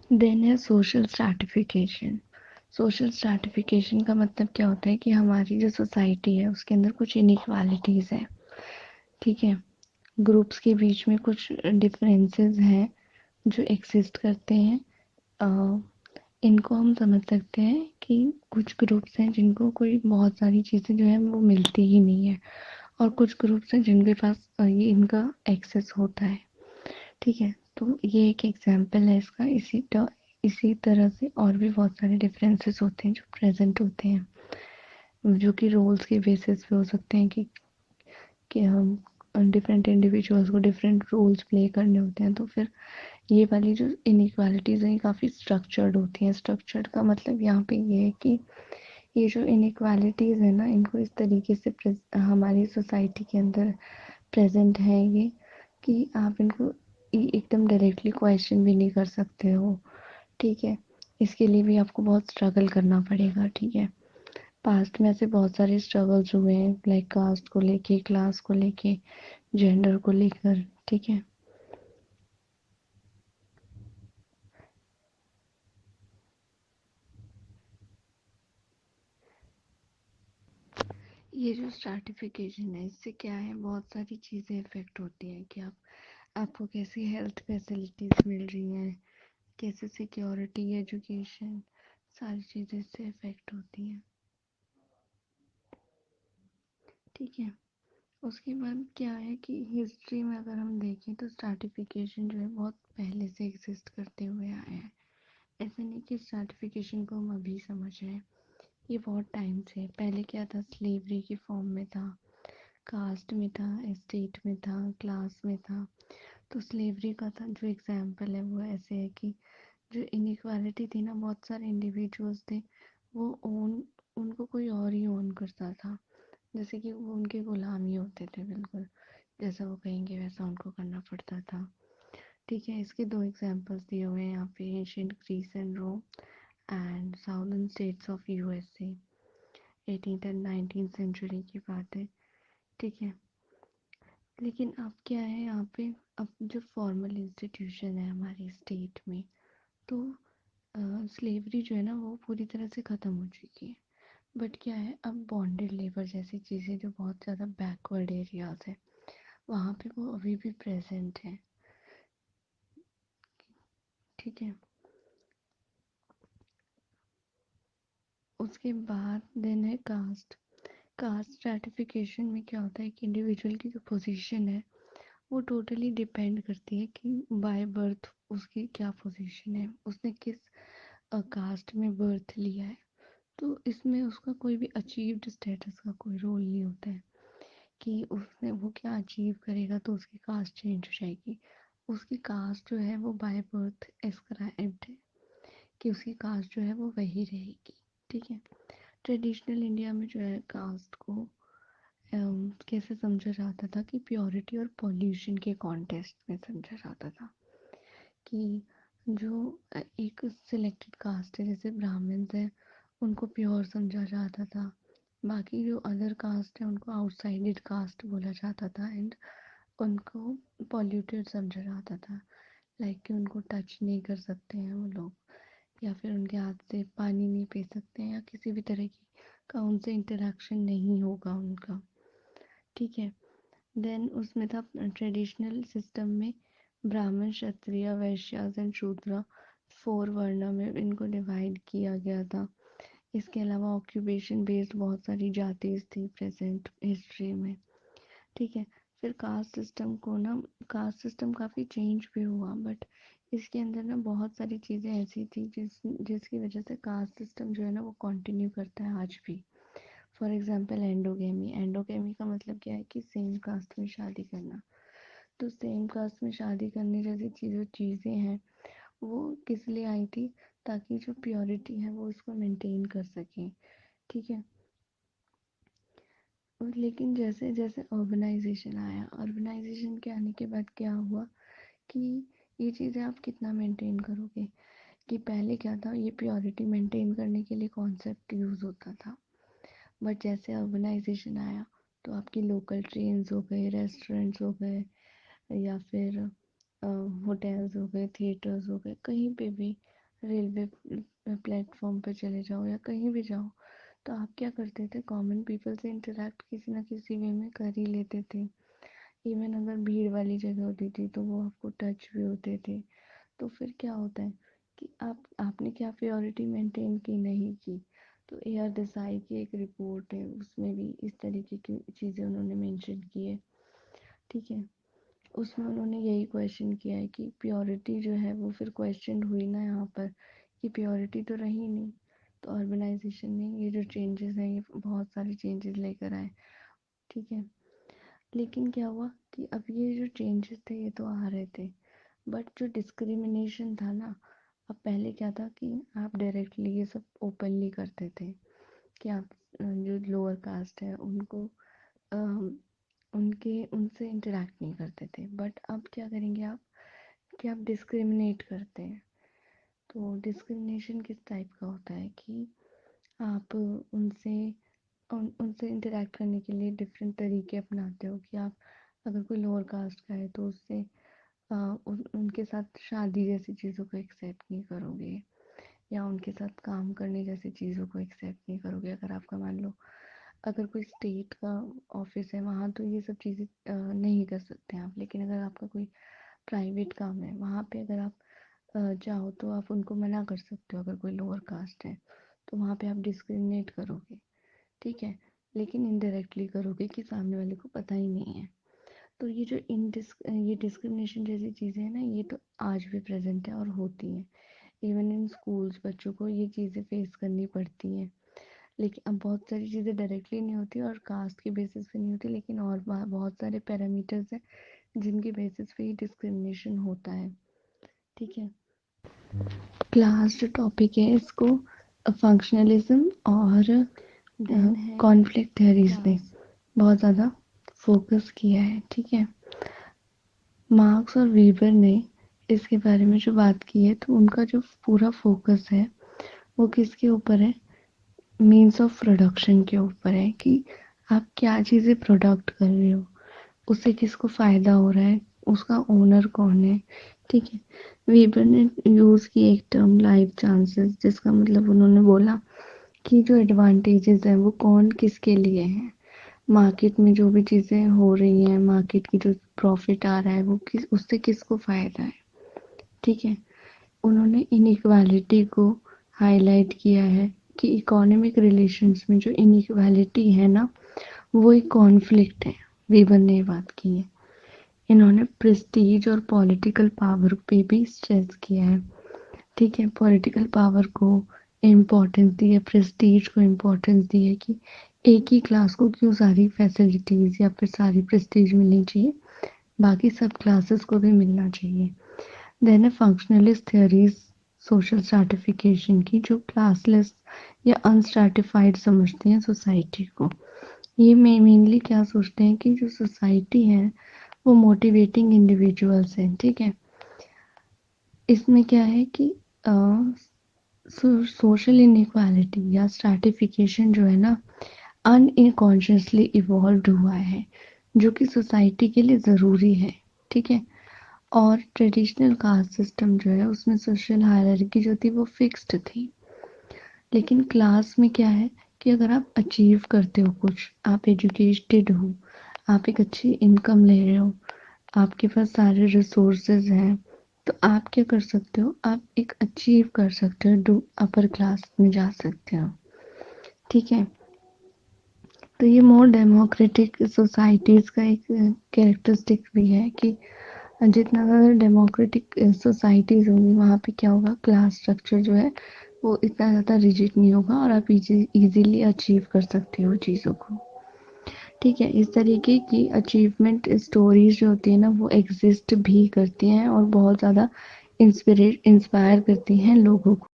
Then है social stratification. Social stratification का मतलब क्या होता है कि हमारी जो सोसाइटी है उसके अंदर कुछ इनइक्वालिटीज़ है। ठीक है, ग्रुप्स के बीच में कुछ डिफरेंसेस हैं जो एग्जिस्ट करते हैं। अ, इनको हम समझ सकते हैं कि कुछ ग्रुप्स हैं जिनको कोई बहुत सारी चीज़ें जो है वो मिलती ही नहीं है, और कुछ ग्रुप्स हैं जिनके पास ये इनका एक्सेस होता है। ठीक है, तो ये एक एग्जांपल है इसका। इसी तरह से और भी बहुत सारे डिफरेंसेस होते हैं जो प्रेजेंट होते हैं, जो कि रोल्स के बेसिस पे हो सकते हैं कि हम डिफरेंट इंडिविजुअल्स को डिफरेंट रोल्स प्ले करने होते हैं। तो फिर ये वाली जो इनइक्वालिटीज़ हैं काफ़ी स्ट्रक्चर्ड होती हैं। स्ट्रक्चर्ड का मतलब यहाँ पे ये है कि ये जो इनइक्वालिटीज़ है ना, इनको इस तरीके से हमारी सोसाइटी के अंदर प्रेजेंट है ये, कि आप इनको एकदम डायरेक्टली क्वेश्चन भी नहीं कर सकते हो। ठीक है, इसके लिए भी आपको बहुत स्ट्रगल करना पड़ेगा। ठीक है, पास्ट में ऐसे बहुत सारे स्ट्रगल्स हुए हैं, लाइक कास्ट को लेके, क्लास को लेके, जेंडर को लेकर। ठीक है, ये जो स्ट्रैटिफिकेशन है इससे क्या है, बहुत सारी चीज़ें इफेक्ट होती हैं कि आपको कैसी हेल्थ फैसिलिटीज़ मिल रही हैं, कैसे सिक्योरिटी, एजुकेशन, सारी चीज़ें इससे इफेक्ट होती हैं। ठीक है, उसके बाद क्या है कि हिस्ट्री में अगर हम देखें तो स्ट्रैटिफिकेशन जो है बहुत पहले से एग्जिस्ट करते हुए आया है। ऐसे नहीं कि स्ट्रैटिफिकेशन को हम अभी समझ रहे हैं, ये बहुत टाइम से है। पहले क्या था, स्लेवरी की फॉर्म में था, कास्ट में था, एस्टेट में था, क्लास में था। तो स्लेवरी का था जो एग्जाम्पल है वो ऐसे है कि जो इनइक्वालिटी थी ना, बहुत सारे इंडिविजुअल्स थे, वो ओन उनको कोई और ही ओन करता था, जैसे कि वो उनके गुलाम ही होते थे। बिल्कुल जैसा वो कहेंगे वैसा उनको करना पड़ता था। ठीक है, इसके दो एग्जांपल्स दिए हुए हैं यहाँ पे, ancient Greece and Rome and southern states of USA. 18th एंड 19th सेंचुरी की बात है। ठीक है, लेकिन अब क्या है यहाँ पे, अब जो फॉर्मल इंस्टीट्यूशन है हमारी स्टेट में, तो स्लेवरी जो है ना वो पूरी तरह से ख़त्म हो चुकी है। बट क्या है, अब बॉन्डेड लेबर जैसी चीज़ें जो बहुत ज़्यादा बैकवर्ड एरियाज है वहाँ पे वो अभी भी प्रेजेंट है। ठीक है, उसके बाद देन है कास्ट। कास्ट स्ट्रैटिफिकेशन में क्या होता है कि इंडिविजुअल की जो पोजीशन है वो टोटली डिपेंड करती है कि बाय बर्थ उसकी क्या पोजीशन है, उसने किस कास्ट में बर्थ लिया है। तो इसमें उसका कोई भी अचीव्ड स्टेटस का कोई रोल नहीं होता है कि उसने वो क्या अचीव करेगा तो उसकी कास्ट चेंज हो जाएगी। उसकी कास्ट जो है वो बाय बर्थ एस्क्राइब्ड है कि उसकी कास्ट जो है वो वही रहेगी। ठीक है, ट्रेडिशनल इंडिया में जो है कास्ट को कैसे समझा जाता था कि प्योरिटी और पॉल्यूशन के कॉन्टेस्ट में समझा जाता था कि जो एक सिलेक्टेड कास्ट है जैसे ब्राह्मण्स है उनको प्योर समझा जाता था, बाकी जो अदर कास्ट है उनको आउटसाइडेड कास्ट बोला जाता था, एंड उनको पॉल्यूटेड समझा जाता था। लाइक कि उनको टच नहीं कर सकते हैं वो लोग, या फिर उनके हाथ से पानी नहीं पी सकते हैं, या किसी भी तरह की का उनसे इंटरेक्शन नहीं होगा उनका। ठीक है, देन उसमें था ट्रेडिशनल सिस्टम में ब्राह्मण, क्षत्रिय, वैश्यास एंड शूद्र, 4 वर्ण में इनको डिवाइड किया गया था। इसके अलावा ऑक्यूपेशन बेस्ड बहुत सारी जातिज थी प्रेजेंट हिस्ट्री में। ठीक है, फिर कास्ट सिस्टम को ना, कास्ट सिस्टम काफ़ी चेंज भी हुआ, बट इसके अंदर ना बहुत सारी चीज़ें ऐसी थी जिसकी वजह से कास्ट सिस्टम जो है ना वो कंटिन्यू करता है आज भी। For example endogamy. एंडोगेमी का मतलब क्या है कि सेम कास्ट में शादी करना। तो सेम कास्ट में शादी करने जैसी चीज़ें हैं वो किस लिए आई थी, ताकि जो प्योरिटी है वो उसको मेंटेन कर सकें। ठीक है, और लेकिन जैसे जैसे अर्बनाइजेशन आया, अर्बनाइजेशन के आने के बाद क्या हुआ कि ये चीज़ें आप कितना मेंटेन करोगे। कि पहले क्या था, ये प्योरिटी मेंटेन करने के लिए कॉन्सेप्ट यूज़ होता था, बट जैसे अर्बनाइजेशन आया तो आपकी लोकल ट्रेन्स हो गए, रेस्टोरेंट्स हो गए, या फिर होटल्स हो गए, थिएटर्स हो गए, कहीं पे भी रेलवे प्लेटफॉर्म पे चले जाओ या कहीं भी जाओ, तो आप क्या करते थे, कॉमन पीपल से इंटरेक्ट किसी ना किसी वे में कर ही लेते थे। इवन अगर भीड़ वाली जगह होती थी तो वो आपको टच भी होते थे। तो फिर क्या होता है कि आपने क्या प्योरिटी मेंटेन की, नहीं की। तो एआर देसाई की एक रिपोर्ट है, उसमें भी इस तरीके की चीज़ें उन्होंने मेंशन की है। ठीक है, उसमें उन्होंने यही क्वेश्चन किया है कि प्योरिटी जो है वो फिर क्वेश्चन हुई ना यहाँ पर, कि प्योरिटी तो रही नहीं। तो अर्बनाइजेशन ने ये जो चेंजेस हैं ये बहुत सारे चेंजेस लेकर आए। ठीक है, लेकिन क्या हुआ कि अब ये जो चेंजेस थे ये तो आ रहे थे, बट जो डिस्क्रिमिनेशन था ना, अब पहले क्या था कि आप डायरेक्टली ये सब ओपनली करते थे कि आप जो लोअर कास्ट है उनको उनके उनसे इंटरेक्ट नहीं करते थे। बट अब क्या करेंगे आप कि आप डिस्क्रिमिनेट करते हैं। तो डिस्क्रिमिनेशन किस टाइप का होता है कि आप उनसे इंटरेक्ट करने के लिए डिफरेंट तरीके अपनाते हो, कि आप अगर कोई लोअर कास्ट का है तो उससे उनके साथ शादी जैसी चीज़ों को एक्सेप्ट नहीं करोगे, या उनके साथ काम करने जैसी चीज़ों को एक्सेप्ट नहीं करोगे। अगर आपका मान लो अगर कोई स्टेट का ऑफिस है वहाँ तो ये सब चीज़ें नहीं कर सकते आप, लेकिन अगर आपका कोई प्राइवेट काम है वहाँ पे अगर आप चाहो तो आप उनको मना कर सकते हो, अगर कोई लोअर कास्ट है तो वहाँ पे आप डिस्क्रिमिनेट करोगे। ठीक है, लेकिन इनडायरेक्टली करोगे कि सामने वाले को पता ही नहीं है। तो ये जो ये डिस्क्रिमिनेशन जैसी चीज़ें हैं ना, ये तो आज भी प्रेजेंट है और होती हैं। इवन इन स्कूल्स बच्चों को ये चीज़ें फेस करनी पड़ती हैं। लेकिन अब बहुत सारी चीज़ें डायरेक्टली नहीं होती और कास्ट के बेसिस पे नहीं होती, लेकिन और बहुत सारे पैरामीटर्स हैं जिनके बेसिस पे ये डिस्क्रिमिनेशन होता है। ठीक है, क्लास जो टॉपिक है इसको फंक्शनलिज्म और देन है कॉन्फ्लिक्ट थ्योरीज ने बहुत ज़्यादा फोकस किया है। ठीक है, मार्क्स और वीबर ने इसके बारे में जो बात की है तो उनका जो पूरा फोकस है वो किसके ऊपर है, मीन्स ऑफ प्रोडक्शन के ऊपर है, कि आप क्या चीज़ें प्रोडक्ट कर रहे हो, उससे किसको फ़ायदा हो रहा है, उसका ओनर कौन है। ठीक है, वीबर ने यूज़ की एक टर्म लाइफ चांसेस, जिसका मतलब उन्होंने बोला कि जो एडवांटेजेस हैं वो कौन किसके लिए हैं, मार्केट में जो भी चीज़ें हो रही हैं, मार्केट की जो प्रॉफिट आ रहा है वो उससे किसको फ़ायदा है। ठीक है, उन्होंने इनइक्वालिटी को हाईलाइट किया है कि इकोनॉमिक रिलेशंस में जो इनइक्वालिटी है ना वो एक कॉन्फ्लिक्ट है। वीबर ने ये बात की है। इन्होंने प्रेस्टीज और पॉलिटिकल पावर पे भी स्ट्रेस किया है। ठीक है, पॉलिटिकल पावर को इम्पोर्टेंस दी है, प्रेस्टीज को इम्पोर्टेंस दी है कि एक ही क्लास को क्यों सारी फैसिलिटीज या फिर सारी प्रेस्टीज मिलनी चाहिए, बाकी सब क्लासेस को भी मिलना चाहिए। देन है फंक्शनलिस्ट थ्योरीज सोशल स्ट्रैटिफिकेशन की, जो क्लासलेस या अनस्ट्रैटिफाइड समझते हैं सोसाइटी को। ये मेनली क्या सोचते हैं कि जो सोसाइटी है वो मोटिवेटिंग इंडिविजुअल्स हैं। ठीक है, इसमें क्या है कि सोशल इनइक्वालिटी या स्ट्रैटिफिकेशन जो है ना अनकॉन्शियसली इवॉल्व हुआ है, जो कि सोसाइटी के लिए ज़रूरी है। ठीक है, और ट्रेडिशनल कास्ट सिस्टम जो है उसमें सोशल हायरार्की जो थी वो फिक्स्ड थी। लेकिन क्लास में क्या है कि अगर आप अचीव करते हो कुछ, आप एजुकेटेड हो, आप एक अच्छी इनकम ले रहे हो, आपके पास सारे रिसोर्सेज हैं, तो आप क्या कर सकते हो, आप एक अचीव कर सकते हो, अपर क्लास में जा सकते हो। ठीक है, तो ये मोर डेमोक्रेटिक सोसाइटीज़ का एक कैरेक्टरिस्टिक भी है कि जितना ज़्यादा डेमोक्रेटिक सोसाइटीज़ होंगी वहाँ पे क्या होगा, क्लास स्ट्रक्चर जो है वो इतना ज़्यादा रिजिड नहीं होगा और आप इजीली अचीव कर सकते हो चीज़ों को। ठीक है, इस तरीके की अचीवमेंट स्टोरीज जो होती है ना वो एग्जिस्ट भी करती हैं और बहुत ज़्यादा इंस्पायर करती हैं लोगों को।